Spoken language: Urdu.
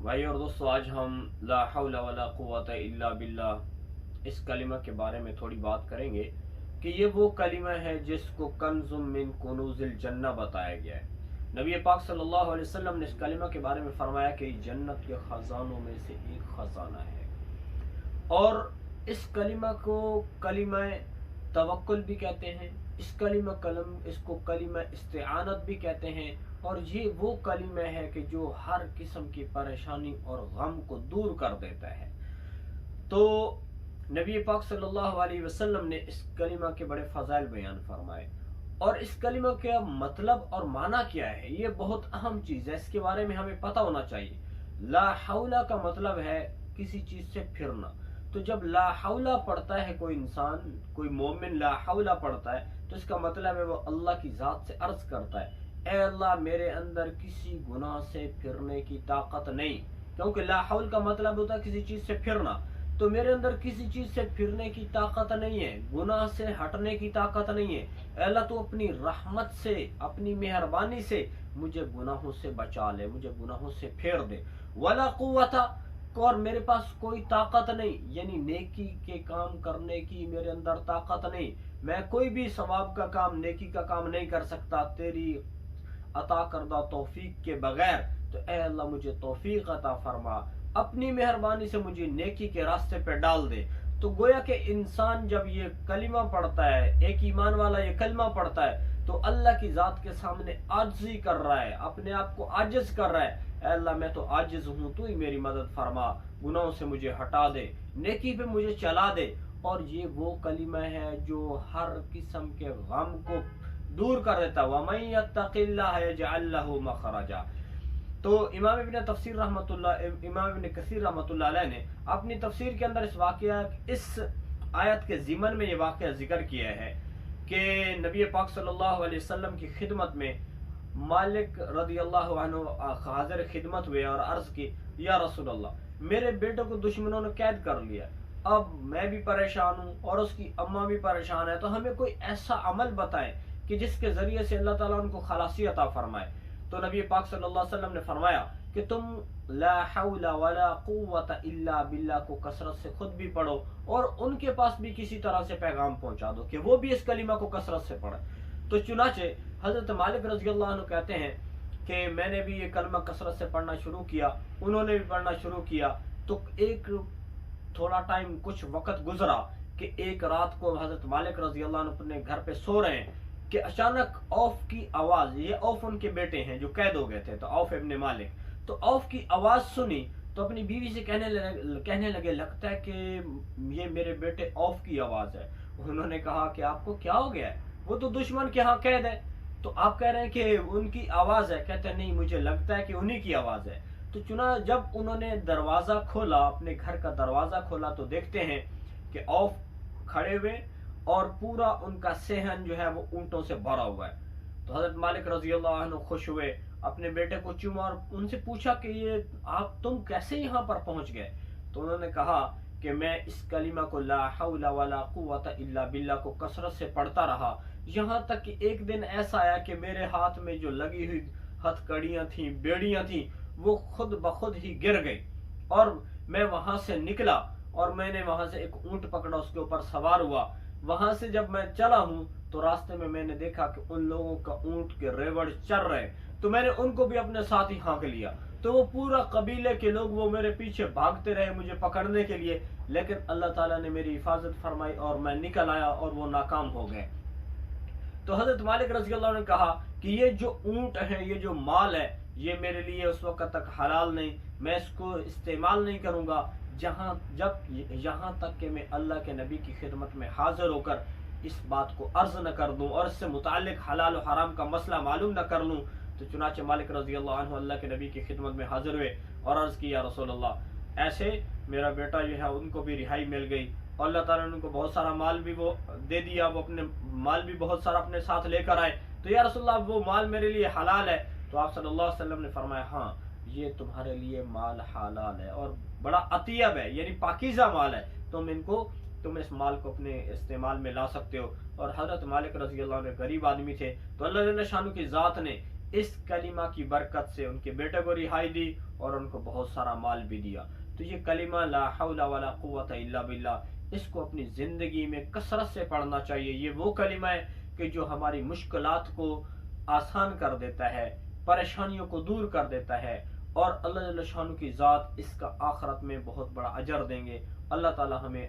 بھائی اور دوستو، آج ہم لا حول ولا قوت الا باللہ اس کلمہ کے بارے میں تھوڑی بات کریں گے کہ یہ وہ کلمہ ہے جس کو کنز من کنوز الجنہ بتایا گیا ہے۔ نبی پاک صلی اللہ علیہ وسلم نے اس کلمہ کے بارے میں فرمایا کہ جنت کے خزانوں میں سے ایک خزانہ ہے، اور اس کلمہ کو کلمہ توکل بھی کہتے ہیں، اس کو کلمہ استعانت بھی کہتے ہیں، اور یہ وہ کلمہ ہے کہ جو ہر قسم کی پریشانی اور غم کو دور کر دیتا ہے۔ تو نبی پاک صلی اللہ علیہ وسلم نے اس کلمہ کے بڑے فضائل بیان فرمائے، اور اس کلمہ کا مطلب اور معنی کیا ہے یہ بہت اہم چیز ہے، اس کے بارے میں ہمیں پتہ ہونا چاہیے۔ لا حول کا مطلب ہے کسی چیز سے پھرنا، تو جب لا حول پڑھتا ہے کوئی انسان، کوئی مومن لا حول پڑھتا ہے تو اس کا مطلب ہے وہ اللہ کی ذات سے عرض کرتا ہے، اے اللہ میرے اندر کسی گناہ سے پھرنے کی طاقت نہیں، کیونکہ لا حول کا مطلب ہوتا ہے کسی چیز سے پھرنا، تو میرے اندر کسی چیز سے پھرنے کی طاقت نہیں ہے، گناہ سے ہٹنے کی طاقت نہیں ہے، اے اللہ تو اپنی رحمت سے، اپنی مہربانی سے مجھے گناہوں سے بچا لے، مجھے گناہوں سے پھیر دے۔ ولا قوت، اور میرے پاس کوئی طاقت نہیں، یعنی نیکی کے کام کرنے کی میرے اندر طاقت نہیں، میں کوئی بھی ثواب کا کام، نیکی کا کام نہیں کر سکتا تیری عطا کردہ توفیق کے بغیر، تو اے اللہ مجھے توفیق عطا فرما، اپنی مہربانی سے مجھے نیکی کے راستے پہ ڈال دے۔ تو گویا کہ انسان جب یہ کلمہ پڑھتا ہے، ایک ایمان والا یہ کلمہ پڑھتا ہے، تو اللہ کی ذات کے سامنے عاجزی کر رہا ہے، اپنے آپ کو عاجز کر رہا ہے، اے اللہ میں تو عاجز ہوں، تو ہی میری مدد فرما، گناہوں سے مجھے ہٹا دے، نیکی پہ مجھے چلا دے۔ اور یہ وہ کلمہ ہے جو ہر قسم کے غم کو دور کر دیتا ہے۔ وَمَن يَتَّقِ اللَّهَ يَجْعَل لَّهُ مَخْرَجًا۔ تو امام ابن کثیر رحمۃ اللہ علیہ نے اپنی تفسیر کے اندر اس آیت کے ضمن میں یہ واقعہ ذکر کیا ہے کہ نبی پاک صلی اللہ علیہ وسلم کی خدمت میں مالک رضی اللہ عنہ حاضر خدمت ہوئے اور عرض کی، یا رسول اللہ میرے بیٹے کو دشمنوں نے قید کر لیا، اب میں بھی پریشان ہوں اور اس کی اماں بھی پریشان ہے، تو ہمیں کوئی ایسا عمل بتائیں کہ جس کے ذریعے سے اللہ تعالیٰ ان کو خلاصی عطا فرمائے۔ تو نبی پاک صلی اللہ علیہ وسلم نے فرمایا کہ تم لا حول ولا قوت الا باللہ کو کثرت سے خود بھی پڑھو، اور ان کے پاس بھی کسی طرح سے پیغام پہنچا دو کہ وہ بھی اس کلمہ کو کثرت سے پڑھیں۔ تو چنانچہ حضرت مالک رضی اللہ عنہ کہتے ہیں کہ میں نے بھی یہ کلمہ کثرت سے پڑھنا شروع کیا، انہوں نے بھی پڑھنا شروع کیا، تو ایک تھوڑا ٹائم، کچھ وقت گزرا کہ ایک رات کو حضرت مالک رضی اللہ عنہ اپنے گھر پہ سو رہے ہیں کہ اچانک اوف کی آواز، یہ اوف ان کے بیٹے ہیں جو قید ہو گئے تھے، تو اوف ابن مالک، تو اوف کی آواز سنی تو اپنی بیوی سے کہنے لگے لگتا ہے کہ یہ میرے بیٹے اوف کی آواز ہے۔ انہوں نے کہا کہ آپ کو کیا ہو گیا ہے، وہ تو دشمن کے ہاں قید ہے، تو آپ کہہ رہے ہیں کہ ان کی آواز ہے؟ کہتے ہیں نہیں، مجھے لگتا ہے کہ انہی کی آواز ہے۔ تو جب انہوں نے دروازہ کھولا، اپنے گھر کا دروازہ کھولا، تو دیکھتے ہیں کہ اوف کھڑے ہوئے اور پورا ان کا صحن جو ہے وہ اونٹوں سے بھرا ہوا ہے۔ تو حضرت مالک رضی اللہ عنہ خوش ہوئے، اپنے بیٹے کو چوما اور ان سے پوچھا کہ یہ تم کیسے یہاں پر پہنچ گئے؟ تو انہوں نے کہا کہ میں اس کلمہ کو لا حول ولا قوت الا باللہ کو کثرت سے پڑھتا رہا، یہاں تک کہ ایک دن ایسا آیا کہ میرے ہاتھ میں جو لگی ہوئی ہتھ کڑیاں تھیں، بیڑیاں تھیں، وہ خود بخود ہی گر گئی، اور میں وہاں سے نکلا اور میں نے وہاں سے ایک اونٹ پکڑا، اس کے اوپر سوار ہوا، وہاں سے جب میں چلا ہوں تو راستے میں نے دیکھا کہ ان لوگوں کا اونٹ کے ریوڑ چل رہے، تو میں نے ان کو بھی اپنے ساتھ ہی ہانک لیا، تو وہ پورا قبیلے کے لوگ وہ میرے پیچھے بھاگتے رہے مجھے پکڑنے کے لیے، لیکن اللہ تعالیٰ نے میری حفاظت فرمائی اور میں نکل آیا اور وہ ناکام ہو گئے۔ تو حضرت مالک رضی اللہ عنہ نے کہا کہ یہ جو اونٹ ہے، یہ جو مال ہے، یہ میرے لیے اس وقت تک حلال نہیں، میں اس کو استعمال نہیں کروں گا یہاں تک کہ میں اللہ کے نبی کی خدمت میں حاضر ہو کر اس بات کو عرض نہ کر دوں اور اس سے متعلق حلال و حرام کا مسئلہ معلوم نہ کر لوں۔ تو چنانچہ مالک رضی اللہ عنہ اللہ کے نبی کی خدمت میں حاضر ہوئے اور عرض کی، یا رسول اللہ ایسے میرا بیٹا جو ہے ان کو بھی رہائی مل گئی، اور اللہ تعالیٰ نے ان کو بہت سارا مال بھی وہ دے دیا، وہ اپنے مال بھی بہت سارا اپنے ساتھ لے کر آئے، تو یا رسول اللہ وہ مال میرے لیے حلال ہے؟ تو آپ صلی اللہ علیہ وسلم نے فرمایا، ہاں یہ تمہارے لیے مال حلال ہے اور بڑا اطیب ہے، یعنی پاکیزہ مال ہے، تم اس مال کو اپنے استعمال میں لا سکتے ہو۔ اور حضرت مالک رضی اللہ عنہ غریب آدمی تھے، تو اللہ جل شانہ کی ذات نے اس کلمہ کی برکت سے ان کے بیٹے کو رہائی دی اور ان کو بہت سارا مال بھی دیا. تو یہ کلمہ لا حول ولا قوت الا باللہ، اس کو اپنی زندگی میں کثرت سے پڑھنا چاہیے. یہ وہ کلمہ ہے کہ جو ہماری مشکلات کو آسان کر دیتا ہے، پریشانیوں کو دور کر دیتا ہے، اور اللہ جل شانہ کی ذات اس کا آخرت میں بہت بڑا اجر دیں گے. اللہ تعالی ہمیں